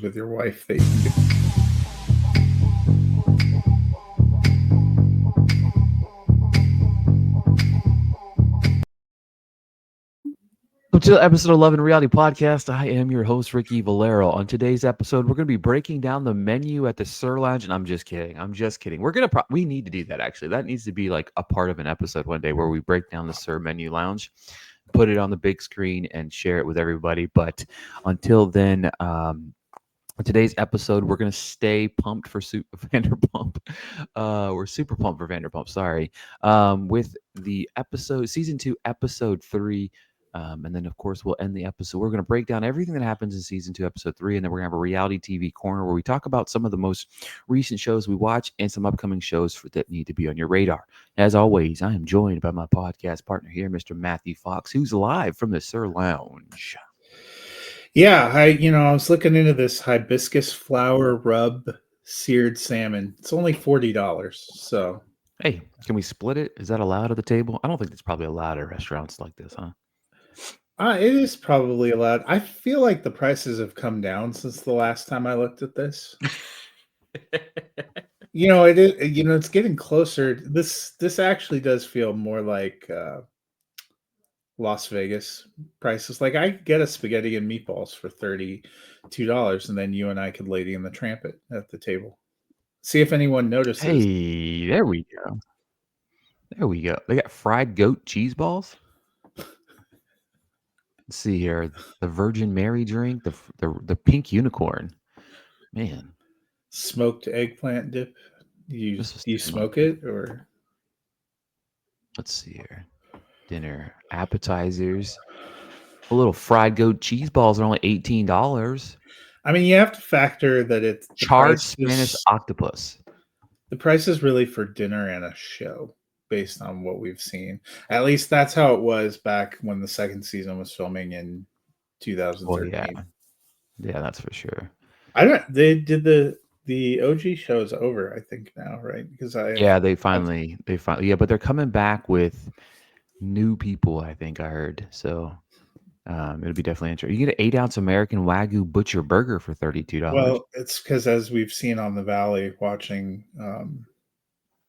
with your wife that you can do. Welcome to episode 11 Reality Podcast. I am your host, Ricky Valero. On today's episode, we're going to be breaking down the menu at the SUR Lounge, and I'm just kidding. We're going to, we need to do that actually. That needs to be like a part of an episode one day where we break down the SUR menu lounge, put it on the big screen, and share it with everybody. But until then, on today's episode, we're going to stay pumped for Vanderpump. We're super pumped for Vanderpump, sorry. With the episode, season 2, episode 3. And then, of course, we'll end the episode. We're going to break down everything that happens in season 2, episode 3. And then we're going to have a reality TV corner where we talk about some of the most recent shows we watch and some upcoming shows that need to be on your radar. As always, I am joined by my podcast partner here, Mr. Matthew Fox, who's live from the SUR Lounge. Yeah, I was looking into this hibiscus flower rub seared salmon. It's only $40. So, Hey, can we split it? Is that allowed at the table? I don't think it's probably allowed at restaurants like this, huh? it is probably allowed. I feel like the prices have come down since the last time I looked at this. It is. It's getting closer. This actually does feel more like Las Vegas prices. Like I get a spaghetti and meatballs for $32, and then you and I could Lady and the Tramp it at the table. See if anyone notices. Hey, there we go. There we go. They got fried goat cheese balls. Let's see here. The Virgin Mary drink, the pink unicorn. Man. Smoked eggplant dip. You smoke it or? Let's see here. Dinner appetizers. A little fried goat cheese balls are only $18. I mean, you have to factor that it's charred Spanish octopus. The price is really for dinner and a show based on what we've seen. At least that's how it was back when the second season was filming in 2013. Oh, yeah, that's for sure. They did the OG show is over, I think now, right? Because they finally, but they're coming back with new people, I think I heard. So it'll be definitely interesting. You get an 8-ounce American Wagyu butcher burger for $32. Well, it's because as we've seen on the Valley, watching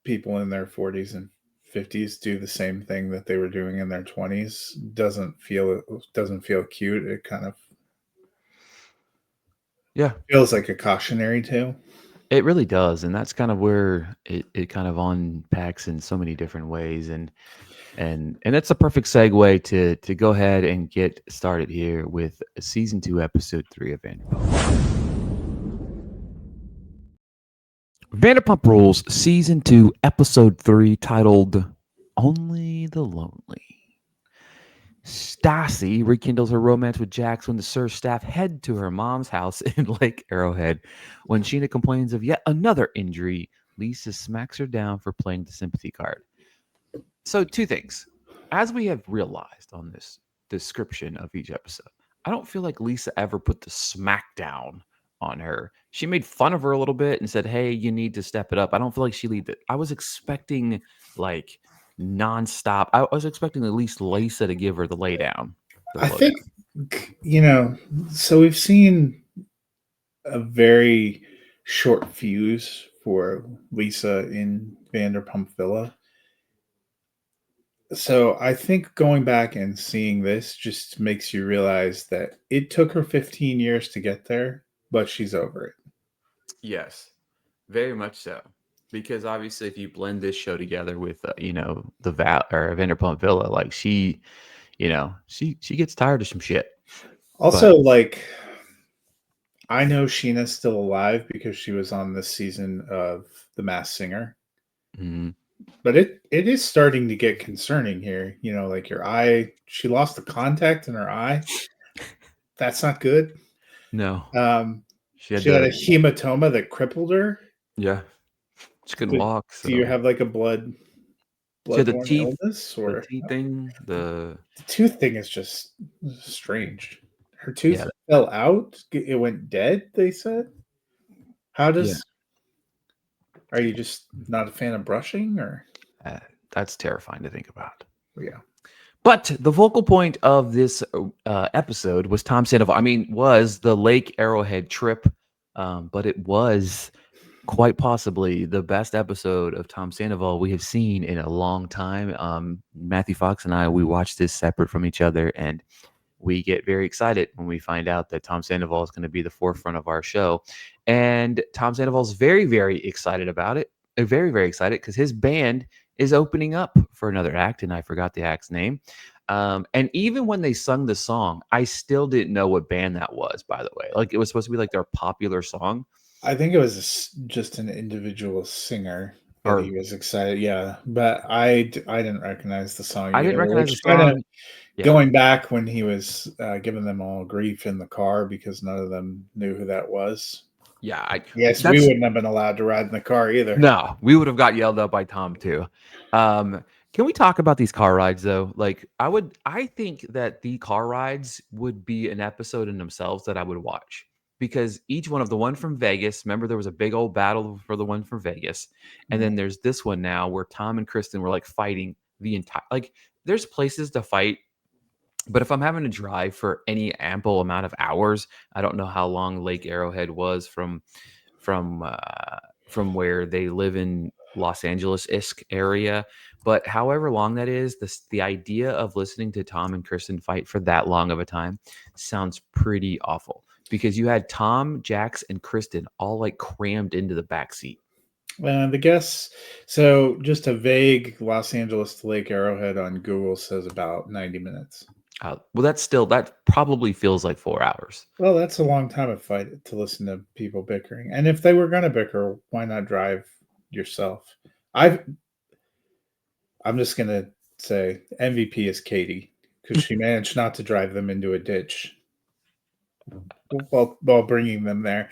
people in their 40s and 50s do the same thing that they were doing in their 20s doesn't feel cute. It kind of feels like a cautionary tale. It really does, and that's kind of where it kind of unpacks in so many different ways, and that's a perfect segue to go ahead and get started here with season 2, episode 3 of Vanderpump. Vanderpump Rules, season 2, episode 3, titled "Only the Lonely." Stassi rekindles her romance with Jax when the SUR staff head to her mom's house in Lake Arrowhead. When Sheena complains of yet another injury, Lisa smacks her down for playing the sympathy card. So, two things. As we have realized on this description of each episode, I don't feel like Lisa ever put the smackdown on her. She made fun of her a little bit and said, hey, you need to step it up. I don't feel like she lead it. I was expecting like nonstop. I was expecting at least Lisa to give her the laydown. I think, so we've seen a very short fuse for Lisa in Vanderpump Villa. So I think going back and seeing this just makes you realize that it took her 15 years to get there, but she's over it. Yes, very much so. Because obviously, if you blend this show together with, the Vanderpump Villa, like she gets tired of some shit. Also, I know Sheena's still alive because she was on this season of The Masked Singer. Mm-hmm. But it is starting to get concerning here. Like your eye, she lost the contact in her eye. That's not good. No. She had a hematoma that crippled her. Yeah. She couldn't walk. So. Do you have like a bloodborne illness or the teeth thing? The tooth thing is just strange. Her tooth fell out. It went dead. They said. How does? Yeah. Are you just not a fan of brushing, or? That's terrifying to think about. Yeah. But the focal point of this episode was was the Lake Arrowhead trip but it was quite possibly the best episode of Tom Sandoval we have seen in a long time. Matthew Fox and I, we watched this separate from each other, and we get very excited when we find out that Tom Sandoval is going to be the forefront of our show. And Tom Sandoval's very, very excited about it. Very, very excited because his band is opening up for another act, and I forgot the act's name. And even when they sung the song, I still didn't know what band that was, by the way. Like, it was supposed to be like their popular song. I think it was just an individual singer that Or he was excited. Yeah, but I didn't recognize the song I didn't either, recognize the which kind of song. Yeah. going back when he was giving them all grief in the car because none of them knew who that was. Yeah, I Yes, we that's wouldn't have been allowed to ride in the car either. no, we would have got yelled at by Tom too. Can we talk about these car rides though? Like, I think that the car rides would be an episode in themselves that I would watch because each one of the one from Vegas, remember there was a big old battle for the one from Vegas, and Mhm. then there's this one now where Tom and Kristen were like fighting the entire like. There's places to fight, but if I'm having to drive for any ample amount of hours, I don't know how long Lake Arrowhead was from uh, from where they live in Los Angeles-isk area. But however long that is, the idea of listening to Tom and Kristen fight for that long of a time sounds pretty awful because you had Tom, Jax, and Kristen all like crammed into the back seat. The guess so just a vague Los Angeles to Lake Arrowhead on Google says about 90 minutes. Well, that probably feels like 4 hours. Well, that's a long time of fight to listen to people bickering. And if they were going to bicker, why not drive yourself? I I'm just going to say MVP is Katie because she managed not to drive them into a ditch while bringing them there.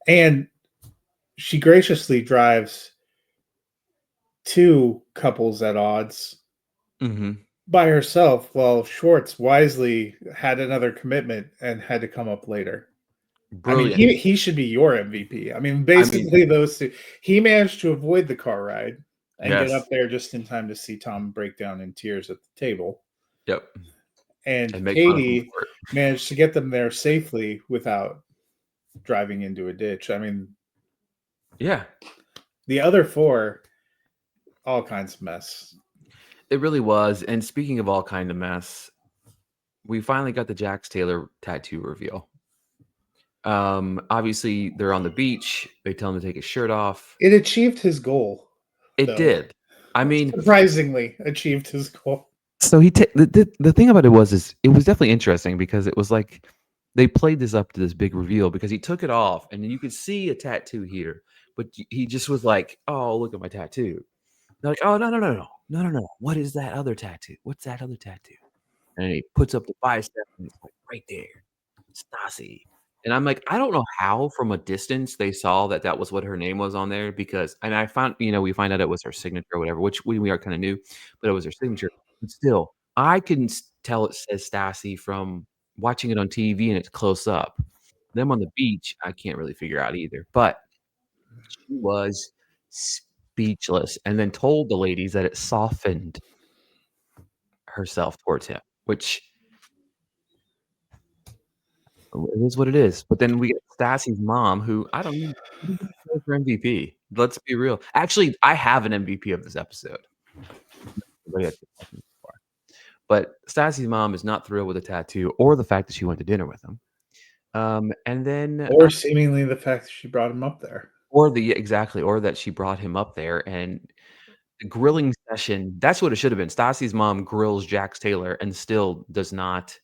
And she graciously drives two couples at odds Hmm. by herself while Schwartz wisely had another commitment and had to come up later. I mean, Brilliant. he should be your MVP. I mean, I mean, basically those two. He managed to avoid the car ride and get up yes. there just in time to see Tom break down in tears at the table. Yep. And And make fun of him Katie for it. managed to get them there safely without driving into a ditch. I mean, Yeah. the other four, all kinds of mess. It really was. And speaking of all kind of mess, we finally got the Jax Taylor tattoo reveal. Obviously they're on the beach. They tell him to take his shirt off. It achieved his goal, It though. did. I mean, Surprisingly achieved his goal. so the thing about it is it was definitely interesting because it was like they played this up to this big reveal because he took it off and then you could see a tattoo here, but he just was like, "Oh, look at my tattoo." They're like, "Oh, no, no, no, no, no, no, no. What is that other tattoo? What's that other tattoo?" And he puts up the bicep and it's like right there, Stassi. And I'm like, I don't know how from a distance they saw that that was what her name was on there because, and I found, we find out it was her signature or whatever, which we are kind of new, but it was her signature. But still, I can tell it says Stassi from watching it on TV and it's close up. Them on the beach, I can't really figure out either. But she was speechless and then told the ladies that it softened herself towards him, which it is what it is. But then we get Stassi's mom, who I don't know who do we vote for MVP. Let's be real. Actually, I have an MVP of this episode. Everybody has to talk to me so far. But Stassi's mom is not thrilled with the tattoo or the fact that she went to dinner with him. And then Or seemingly the fact that she brought him up there. or that she brought him up there and the grilling session. That's what it should have been. Stassi's mom grills Jax Taylor and still does not.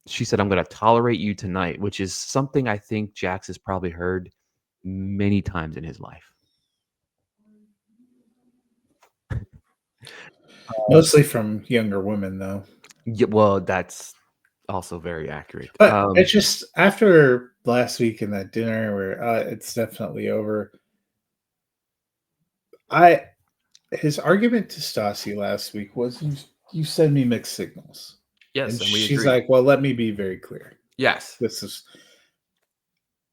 She said, "I'm going to tolerate you tonight," which is something I think Jax has probably heard many times in his life. Mostly from younger women, though. Yeah, well, that's also very accurate. But it's just after last week and that dinner where it's definitely over. I His argument to Stassi last week was you send me mixed signals. Yes, And and we she's agree. like, well, let me be very clear. Yes. This is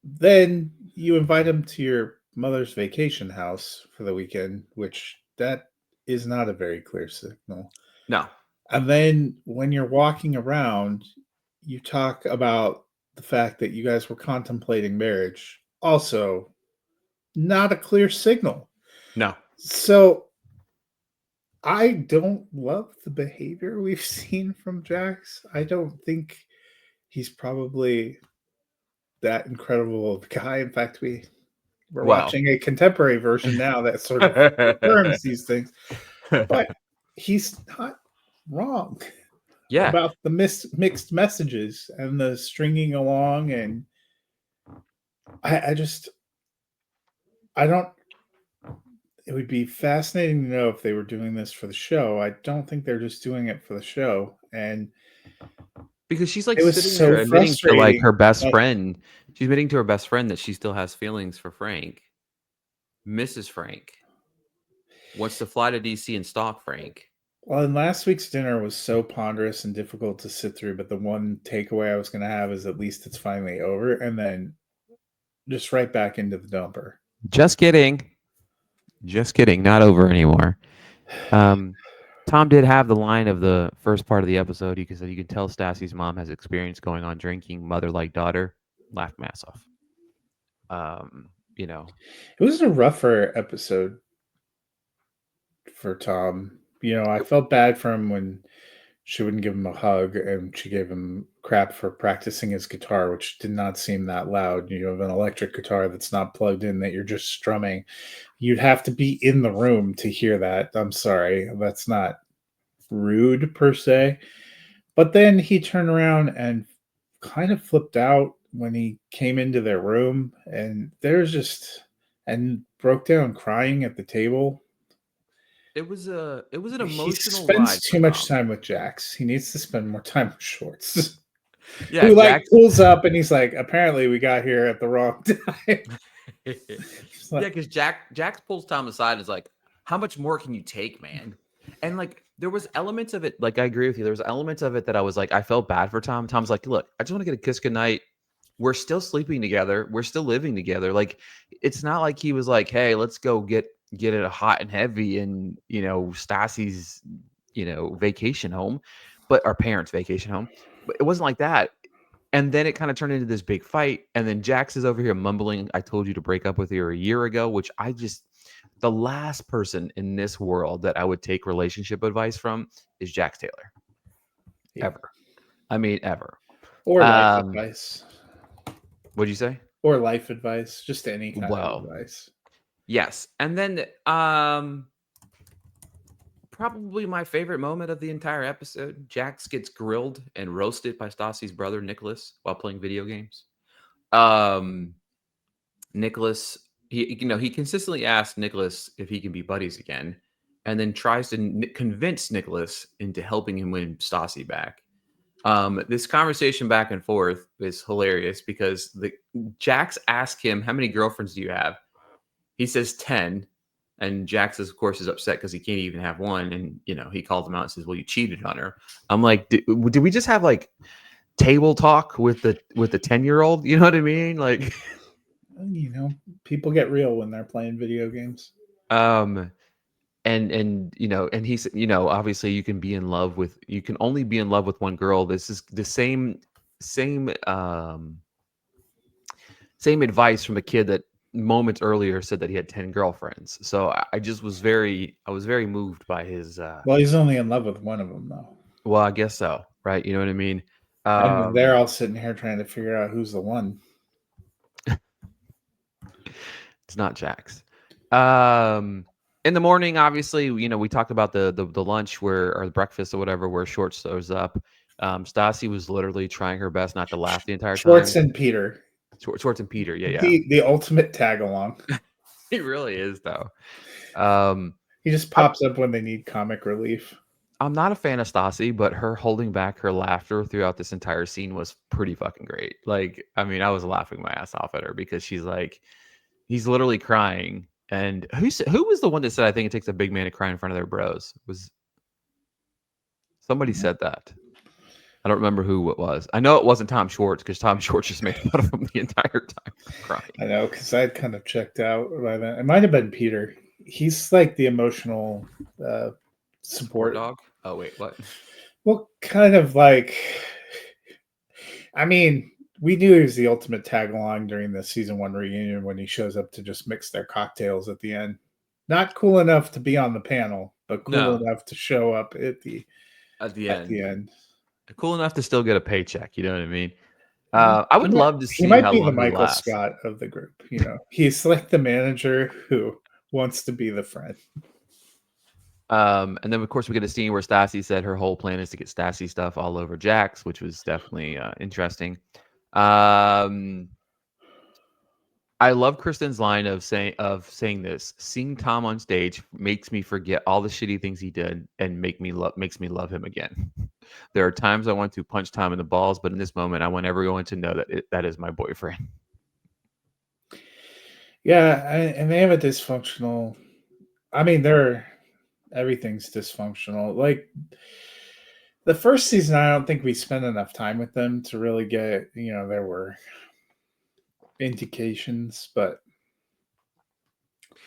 then you invite him to your mother's vacation house for the weekend, which that is not a very clear signal. No. And then when you're walking around, you talk about the fact that you guys were contemplating marriage. Also, not a clear signal. No. So I don't love the behavior we've seen from Jax. I don't think he's probably that incredible of a guy. In fact, we're Well. watching a contemporary version now that sort of confirms these things. But he's not wrong Yeah, about the mixed messages and the stringing along. And I just, I don't, it would be fascinating to know if they were doing this for the show. I don't think they're just doing it for the show. And because she's like it was sitting there so admitting to like frustrating her best that, friend. She's admitting to her best friend that she still has feelings for Frank. Mrs. Frank wants to fly to DC and stalk Frank. well, and last week's dinner was so ponderous and difficult to sit through. But the one takeaway I was going to have is at least it's finally over. And then just right back into the dumper. Just kidding. Just kidding. Not over anymore. Tom did have the line of the first part of the episode. He said, "You can tell Stassi's mom has experience going on drinking, mother like daughter." Laughed my ass off. You know, It was a rougher episode for Tom. I felt bad for him when she wouldn't give him a hug and she gave him crap for practicing his guitar, which did not seem that loud. You have an electric guitar that's not plugged in that you're just strumming. You'd have to be in the room to hear that. I'm sorry. That's not rude per se. But then he turned around and kind of flipped out when he came into their room and and broke down crying at the table. it was an He emotional spends ride for too much Tom. time with Jax. He needs to spend more time with Shorts. Yeah, Who like Jack. pulls up and he's like, apparently we got here at the wrong time. He's Yeah, like, because Jack pulls Tom aside and is like, "How much more can you take, man?" And like there was elements of it, like I agree with you. There was elements of it that I was like, I felt bad for Tom. Tom's like, "Look, I just want to get a kiss goodnight. We're still sleeping together. We're still living together." Like it's not like he was like, "Hey, let's go get it hot and heavy in Stassi's vacation home," but our parents' vacation home. But it wasn't like that. And then it kind of turned into this big fight. And then Jax is over here mumbling, "I told you to break up with her a year ago," which the last person in this world that I would take relationship advice from is Jax Taylor. yeah. Ever. I mean, ever. Or life Um, advice. what'd you say? Or life advice. Just any kind of Well, advice. yes. And then probably my favorite moment of the entire episode, Jax gets grilled and roasted by Stassi's brother Nicholas while playing video games. Um Nicholas, he consistently asks Nicholas if he can be buddies again, and then tries to convince Nicholas into helping him win Stassi back. This conversation back and forth is hilarious because the Jax asks him, "How many girlfriends do you have?" He says 10, and Jax, of course, is upset because he can't even have one, and he calls him out and says, "Well, you cheated on her." I'm like, did we just have like table talk with the 10-year-old? You know what I mean? Like. People get real when they're playing video games. Um, and he's, obviously you can only be in love with one girl. This is the same same advice from a kid that moments earlier said that he had 10 girlfriends. So I was very moved by his Well, he's only in love with one of them, though. well, I guess so, right? You know what I mean? And they're all sitting here trying to figure out who's the one. It's not Jax. In the morning, obviously, we talked about the lunch or the breakfast or whatever, where Short shows up. Stassi was literally trying her best not to laugh the entire Schwartz time. and Peter. Schwartz and Peter, yeah. The ultimate tag along. He really is, though. Um, He just I, pops up when they need comic relief. I'm not a fan of Stassi, but her holding back her laughter throughout this entire scene was pretty fucking great. Like, I mean, I was laughing my ass off at her because she's like, he's literally crying. And who was the one that said, "I think it takes a big man to cry in front of their bros"? Was somebody said that? I don't remember who it was. I know it wasn't Tom Schwartz because Tom Schwartz just made fun of him the entire time crying. I know, because I'd kind of checked out by then. It might have been Peter. He's like the emotional support. Dog. Oh wait, what? Well, kind of like, I mean, we knew he was the ultimate tag along during the season one reunion when he shows up to just mix their cocktails at the end. Not cool enough to be on the panel, but cool No, enough to show up at the at end. the end. Cool enough to still get a paycheck, you know what I mean? Yeah. I would love to He see might how be the long he Michael lasts. Scott of the group. He's like the manager who wants to be the friend. And then of course we get a scene where Stassi said her whole plan is to get Stassi stuff all over Jax, which was definitely interesting. Um, I love Kristen's line of saying this. Seeing Tom on stage makes me forget all the shitty things he did and makes me love him again. There are times I want to punch Tom in the balls, but in this moment, I want everyone to know that is my boyfriend. Yeah, and they have a dysfunctional. I mean, everything's dysfunctional. Like the first season, I don't think we spent enough time with them to really get. There were indications, but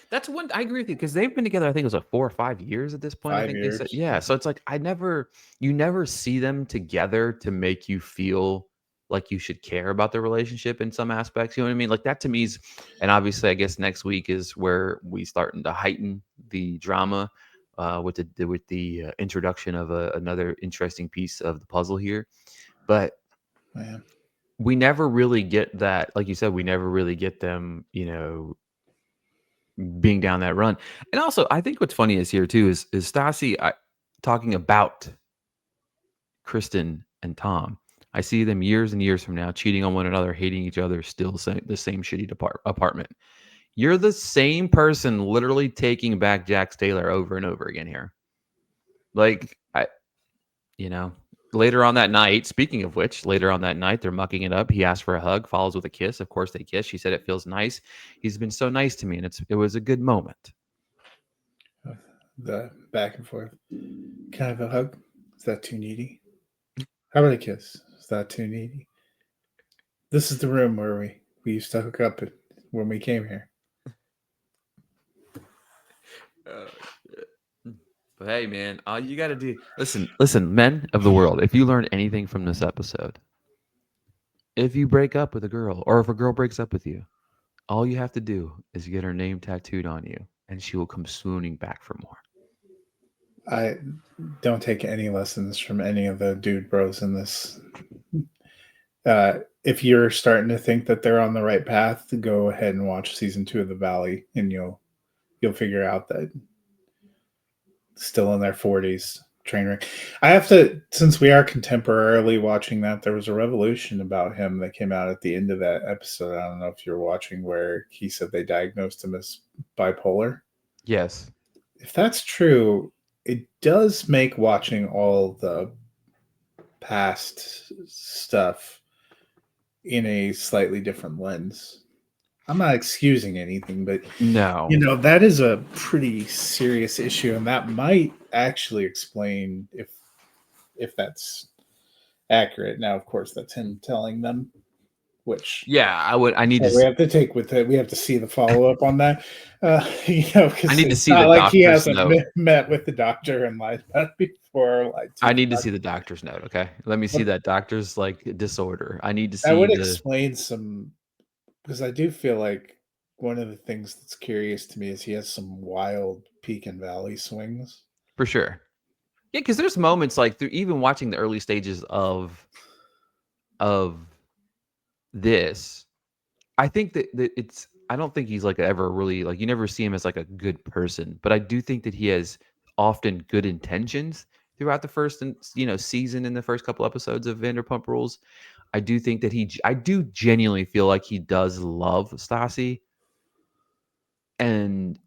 That's one I agree with you because they've been together. I think it was like 4 or 5 years at this point. I five think they said, years. yeah. So it's like you never see them together to make you feel like you should care about the relationship in some aspects. You know what I mean? Like that to me is, and obviously, I guess next week is where we starting to heighten the drama with the introduction of another interesting piece of the puzzle here. But Man. we never really get that, like you said, we never really get them, being down that run. And also, I think what's funny is here too is Stassi talking about Kristen and Tom. I see them years and years from now cheating on one another, hating each other, still the same shitty apartment. You're the same person literally taking back Jax Taylor over and over again here. Like, you know, later on that night, speaking of which, later on that night, they're mucking it up. He asks for a hug, follows with a kiss. Of course, they kiss. She said, it feels nice. He's been so nice to me, and it was a good moment. The back and forth. Can I have a hug? Is that too needy? How about a kiss? Is that too needy? This is the room where we used to hook up when we came here. Oh, shit. But hey, man, all you got to do, listen, men of the world, if you learned anything from this episode, if you break up with a girl or if a girl breaks up with you, all you have to do is get her name tattooed on you and she will come swooning back for more. I don't take any lessons from any of the dude bros in this. If you're starting to think that they're on the right path, go ahead and watch season 2 of The Valley, and you'll figure out that still in their 40s train wreck. I have to, since we are contemporarily watching that, there was a revolution about him that came out at the end of that episode. I don't know if you're watching, where he said they diagnosed him as bipolar. Yes. If that's true, it does make watching all the past stuff in a slightly different lens. I'm not excusing anything, but No. that is a pretty serious issue, and that might actually explain if that's accurate. Now, of course, that's him telling them, which Yeah, I need to we have to take with it. We have to see the follow up on that, I because need to it's see the not like he doctor's hasn't note. met with the doctor and lied about it before, or lied to I the need to see doctor. the doctor's note, okay? Let me see But that doctor's like disorder. I need to that see would the explain some, because I do feel like one of the things that's curious to me is he has some wild peak and valley swings. for sure. Yeah, because there's moments like through even watching the early stages of this, I think that it's I don't think he's like ever really like you never see him as like a good person, but I do think that he has often good intentions throughout the first and season in the first couple episodes of Vanderpump Rules. I do think that I do genuinely feel like he does love Stassi, and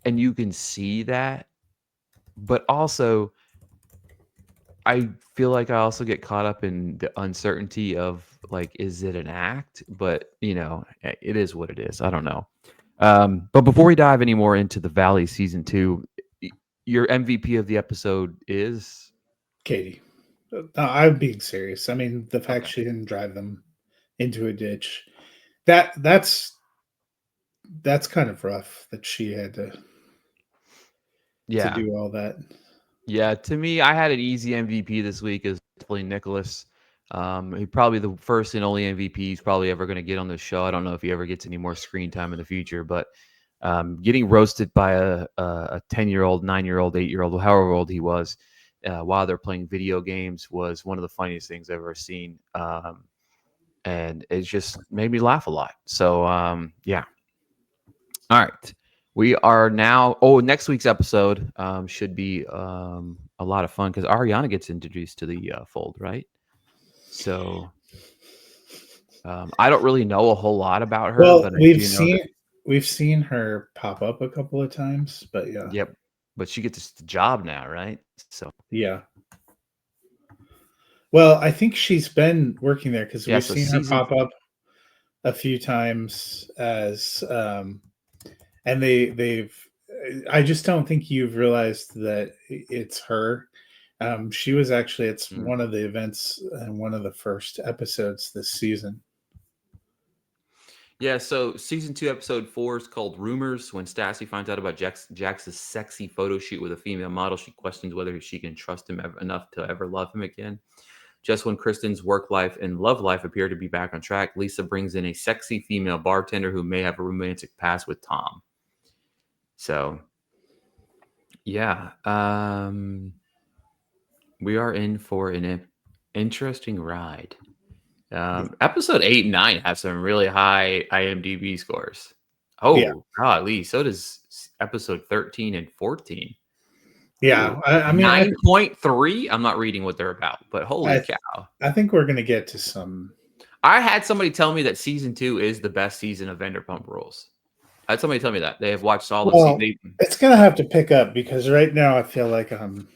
you can see that, but also I feel like I also get caught up in the uncertainty of like, is it an act? But it is what it is. I don't know. But before we dive any more into the Valley season 2, your MVP of the episode is Katie. No, I'm being serious. I mean, the fact okay. she didn't drive them into a ditch, that's kind of rough that she had to Yeah, do all that. yeah. To me, I had an easy MVP this week is definitely Nicholas. He probably the first and only MVP he's probably ever going to get on the show. I don't know if he ever gets any more screen time in the future, but getting roasted by a 10-year-old, 9-year-old, 8-year-old, however old he was, while they're playing video games was one of the funniest things I've ever seen. And it just made me laugh a lot. So, yeah. All right. We are now. Oh, next week's episode should be a lot of fun because Ariana gets introduced to the fold, right? So I don't really know a whole lot about her, Well, but I do know that. we've seen her pop up a couple of times, but yeah. Yep. But she gets the job now, right? So Yeah. Well, I think she's been working there because yeah. we've So seen her season. pop up a few times as and they've I just don't think you've realized that it's her. She was actually it's Mm. one of the events and one of the first episodes this season. Yeah, so season 2, episode 4 is called Rumors. When Stassi finds out about Jax's sexy photo shoot with a female model, she questions whether she can trust him enough to ever love him again. Just when Kristen's work life and love life appear to be back on track, Lisa brings in a sexy female bartender who may have a romantic past with Tom. So, yeah, we are in for an interesting ride. Episode 8 and 9 have some really high IMDb scores. Yeah, Oh, golly. So does episode 13 and 14. Ooh, yeah. I mean, 9.3. I'm not reading what they're about, but holy I cow. I think we're gonna get to some. I had somebody tell me that season 2 is the best season of Vanderpump Rules. I had somebody tell me that. They have watched all of Well, season. it's gonna have to pick up because right now I feel like I'm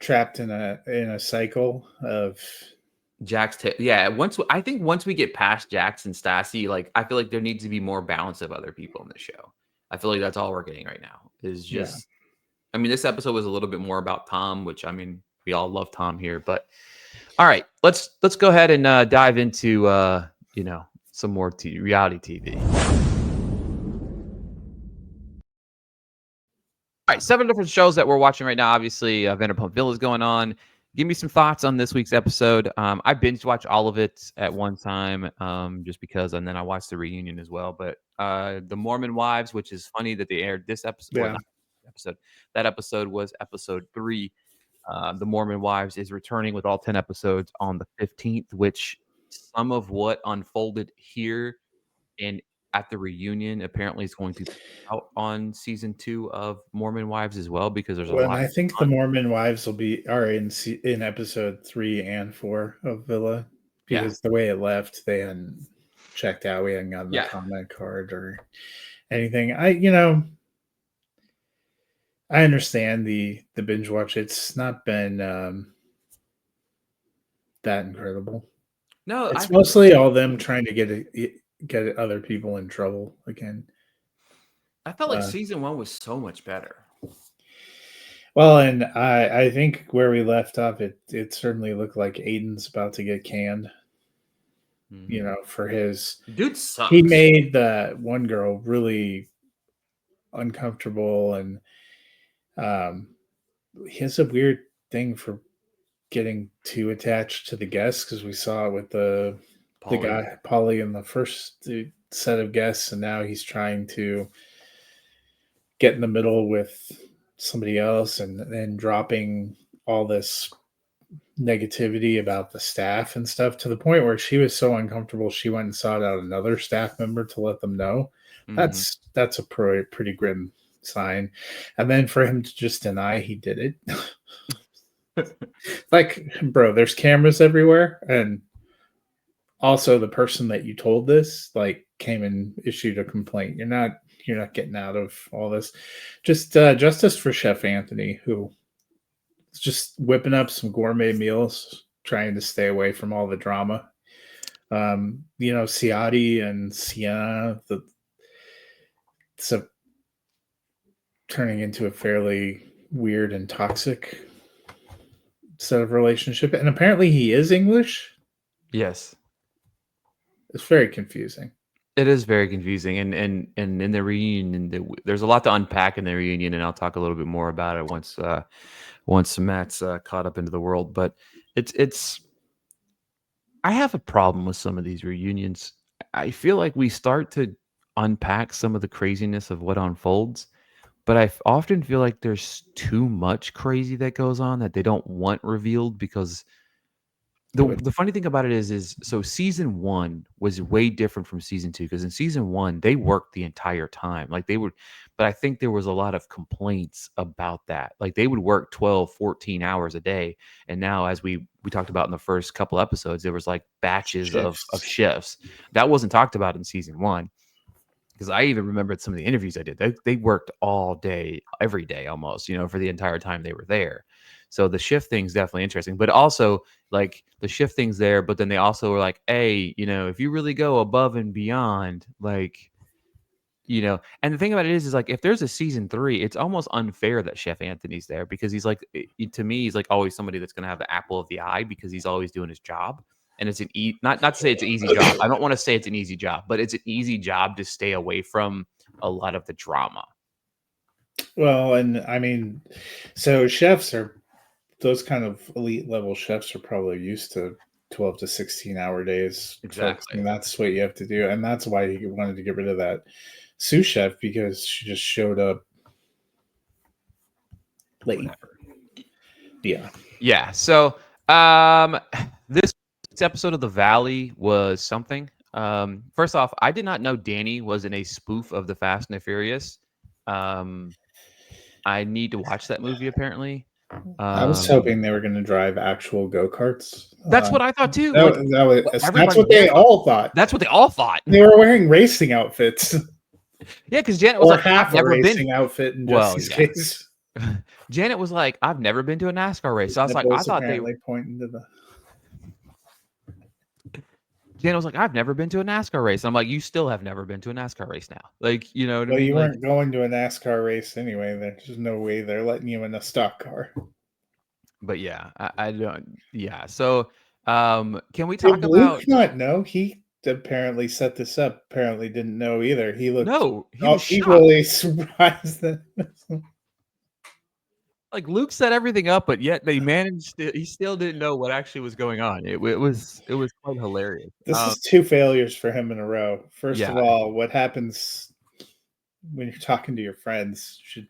trapped in a cycle of Yeah, I think once we get past Jax and Stassi, like I feel like there needs to be more balance of other people in the show. I feel like that's all we're getting right now is yeah. just. I mean, this episode was a little bit more about Tom, which I mean, we all love Tom here. But all right, let's go ahead and dive into some more reality TV. All right, 7 different shows that we're watching right now. Obviously, Vanderpump Villa is going on. Give me some thoughts on this week's episode. I binge watched all of it at one time, just because, and then I watched the reunion as well. But the Mormon Wives, which is funny that they aired this episode, or Yeah. not episode. That episode was episode 3. The Mormon Wives is returning with all 10 episodes on the 15th, which some of what unfolded here and at the reunion apparently is going to be out on season 2 of Mormon Wives as well because there's a When lot I think the on. Mormon wives are in episode 3 and 4 of Villa Yeah. because the way it left, they hadn't checked out. We hadn't gotten the Yeah. comment card or anything. I understand the binge watch. It's not been that incredible. No, I It's think mostly all them trying to get other people in trouble again. I felt like Uh, season 1 was so much better. well, and I think where we left off, it certainly looked like Aiden's about to get canned. You know, for his Dude he sucks. made the one girl really uncomfortable, and um, he has a weird thing for getting too attached to the guests because we saw it with the Polly. guy Polly in the first set of guests, and now he's trying to get in the middle with somebody else, and then dropping all this negativity about the staff and stuff to the point where she was so uncomfortable she went and sought out another staff member to let them know. Mhm. That's a pretty grim sign. And then for him to just deny he did it. Like, bro, there's cameras everywhere, and also the person that you told this like came and issued a complaint. You're not getting out of all this. Just justice for Chef Anthony, who is just whipping up some gourmet meals, trying to stay away from all the drama. Ciati and Sienna, it's turning into a fairly weird and toxic set of relationship. And apparently he is English. Yes. It's very confusing. It is very confusing, and in the reunion, there's a lot to unpack in the reunion, and I'll talk a little bit more about it once Matt's caught up into the world. But it's I have a problem with some of these reunions. I feel like we start to unpack some of the craziness of what unfolds, but often feel like there's too much crazy that goes on that they don't want revealed because It the would the funny thing about it is so season 1 was way different from season 2 because in season 1 they worked the entire time. Like they would, but I think there was a lot of complaints about that. Like they would work 12, 14 hours a day, and now as we talked about in the first couple episodes, there was like batches of shifts. shifts. That wasn't talked about in season 1 because I even remembered some of the interviews I did. They worked all day, every day almost, for the entire time they were there. So the shift thing's definitely interesting, but also like the shift things there. But then they also were like, hey, if you really go above and beyond, like, and the thing about it is like if there's a season 3, it's almost unfair that Chef Anthony's there because he's like, to me, he's like always somebody that's going to have the apple of the eye because he's always doing his job. And it's not to say it's an easy job. I don't want to say it's an easy job, but it's an easy job to stay away from a lot of the drama. Well, and I mean, so chefs are those kind of elite level chefs are probably used to 12 to 16-hour days Exactly. focusing. That's what you have to do. And that's why he wanted to get rid of that sous chef because she just showed up late. Whatever. Yeah. Yeah. So um this episode of The Valley was something. First off, I did not know Danny was in a spoof of the Fast and the Furious. Um I need to watch that movie apparently. I was Um hoping they were going to drive actual go karts. that's what I thought too. Like That's everybody what there they thought. all thought. That's what they all thought. They were wearing racing outfits Yeah, because Janet was or like, I've half a never been. racing outfit in Well, Jesse's yeah. case. Janet was like, I've never been to a NASCAR race. So I was like, I Nipples thought they apparently pointing to the. Janet was like, I've never been to a NASCAR race. I'm like, you still have never been to a NASCAR race now. Like, you know what I Well, mean? you Like, weren't going to a NASCAR race anyway. There's no way they're letting you in a stock car. but yeah, I don't. Yeah. So, can we talk Did Luke about? not know? He apparently set this up. Apparently didn't know either. He looked No, he was shocked. equally surprised. Like Luke set everything up, but yet they managed. He still didn't know what actually was going on. It was quite hilarious. This is two failures for him in a row. First Yeah, of all, what happens when you're talking to your friends should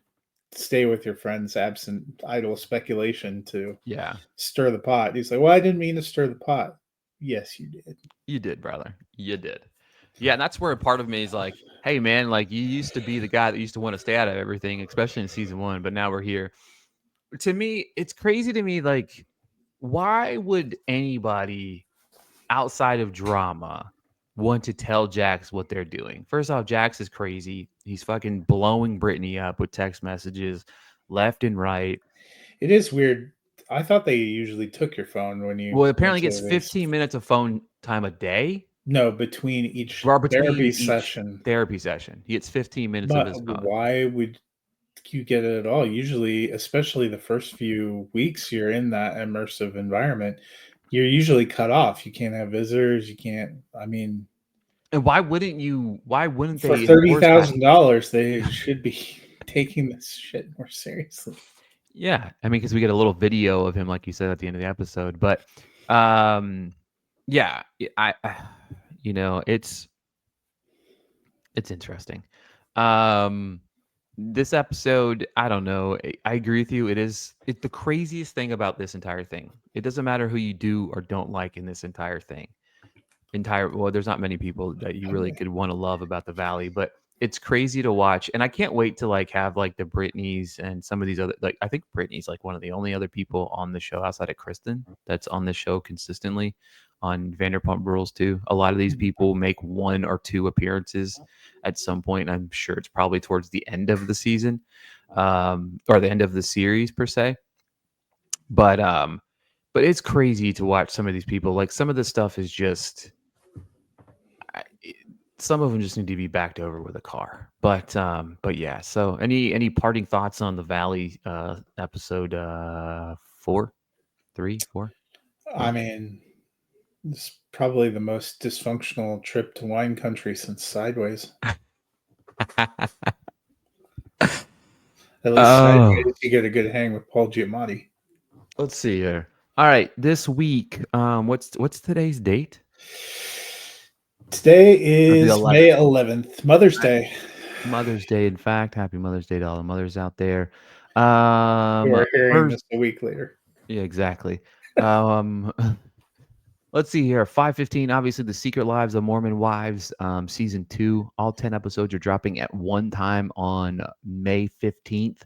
stay with your friends, absent idle speculation to yeah. stir the pot. He's like, "Well, I didn't mean to stir the pot." Yes, you did. You did, brother. You did. Yeah, and that's where a part of me is like, hey, man, like you used to be the guy that used to want to stay out of everything, especially in season 1, but now we're here. To me, it's crazy to me. Like, why would anybody outside of drama want to tell Jax what they're doing? First off, Jax is crazy. He's fucking blowing Brittany up with text messages left and right. It is weird. I thought they usually took your phone when you Well, went apparently gets to these. 15 minutes of phone time a day. No, between each Or therapy between each session. therapy session. He gets 15 minutes of But his phone. why would you get it at all? Usually, especially the first few weeks you're in that immersive environment, you're usually cut off. You can't have visitors. You can't. I mean, And why wouldn't for they enforce that? $30,000, they should be taking this shit more seriously. Yeah. I mean, because we get a little video of him, like you said, at the end of the episode. But yeah, it's interesting. Um this episode, I don't know. I agree with you. It's the craziest thing about this entire thing. It doesn't matter who you do or don't like in this entire thing. Well, there's not many people that you really could want to love about the Valley, but it's crazy to watch. And I can't wait to like have like the Britneys and some of these other, like I think Britney's like one of the only other people on the show outside of Kristen that's on the show consistently on Vanderpump Rules too. A lot of these people make 1 or 2 appearances at some point. I'm sure it's probably towards the end of the season, or the end of the series per se. But it's crazy to watch some of these people. Like some of the stuff is just some of them just need to be backed over with a car. But yeah. So any parting thoughts on the Valley episode 4, 3, 4? I mean, it's probably the most dysfunctional trip to wine country since Sideways. At least Oh, Sideways, you get a good hang with Paul Giamatti. let's see here. All right, this week, what's today's date? Today Or the is 11th. May 11th, Mother's Day. Mother's Day. In fact, happy Mother's Day to all the mothers out there. Who are hearing First, this a week later. yeah, exactly. Um, let's see here. 5:15. Obviously, The Secret Lives of Mormon Wives, season 2. All 10 episodes are dropping at one time on May 15th.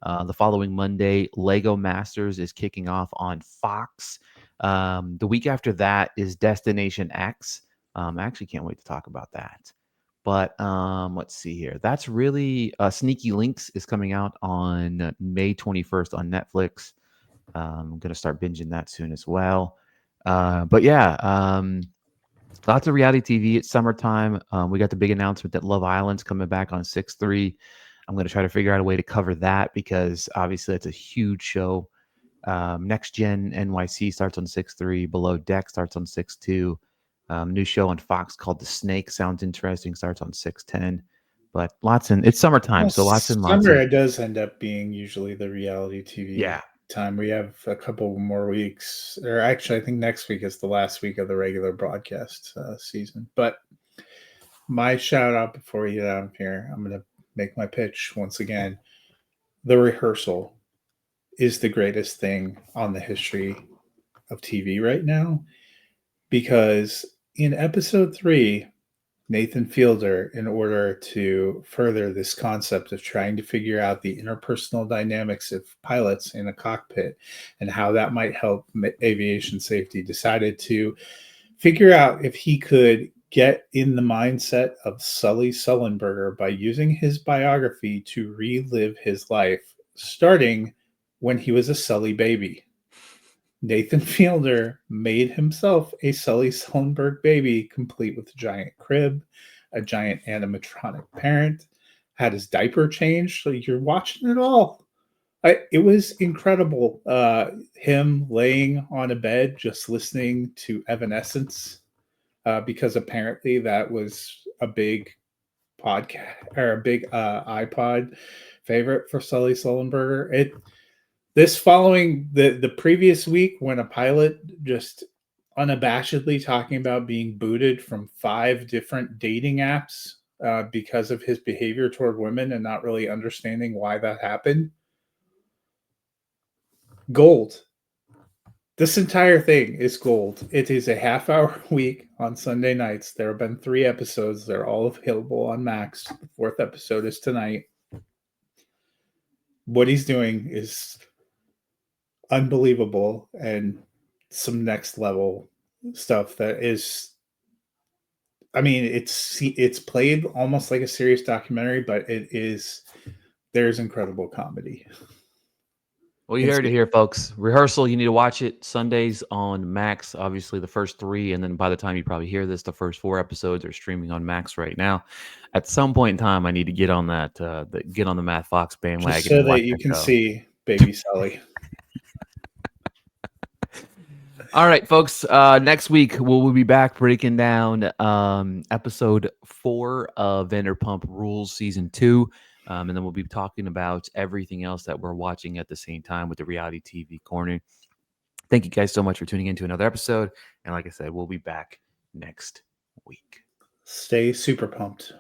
The following Monday, Lego Masters is kicking off on Fox. The week after that is Destination X. I actually can't wait to talk about that. But let's see here. That's really Sneaky Links is coming out on May 21st on Netflix. I'm gonna start binging that soon as well. But yeah, lots of reality TV. It's summertime. We got the big announcement that Love Island's coming back on 6/3. I'm gonna try to figure out a way to cover that because obviously it's a huge show. Next Gen NYC starts on 6/3. Below Deck starts on 6/2. New show on Fox called The Snake sounds interesting. Starts on 6/10. But it's summertime, Well, so lots summer of it does end up being usually the reality TV yeah. time. We have a couple more weeks, or actually, I think next week is the last week of the regular broadcast season. But my shout out before we get out of here, I'm going to make my pitch once again. The Rehearsal is the greatest thing on the history of TV right now because in episode 3, Nathan Fielder, in order to further this concept of trying to figure out the interpersonal dynamics of pilots in a cockpit and how that might help aviation safety, decided to figure out if he could get in the mindset of Sully Sullenberger by using his biography to relive his life, starting when he was a Sully baby. Nathan Fielder made himself a Sully Sullenberg baby, complete with a giant crib, a giant animatronic parent, had his diaper changed. So you're watching it all. It was incredible. Him laying on a bed just listening to Evanescence, because apparently that was a big podcast or a big iPod favorite for Sully Sullenberger. This following the previous week when a pilot just unabashedly talking about being booted from 5 different dating apps because of his behavior toward women and not really understanding why that happened. Gold. This entire thing is gold. It is a half-hour week on Sunday nights. There have been 3 episodes. They're all available on Max. The 4th episode is tonight. What he's doing is unbelievable and some next level stuff that is, I mean, it's played almost like a serious documentary, but there's incredible comedy. Well, you It's heard it here, folks. Rehearsal, you need to watch it Sundays on Max. Obviously, the first 3, and then by the time you probably hear this, the first 4 episodes are streaming on Max right now. At some point in time, I need to get on get on the Matt Fox just bandwagon so and that watch you that can show. see baby Sully. All right, folks. Next week we'll be back breaking down episode 4 of Vanderpump Rules season 2, and then we'll be talking about everything else that we're watching at the same time with the reality TV corner. Thank you guys so much for tuning in to another episode, and like I said, we'll be back next week. Stay super pumped.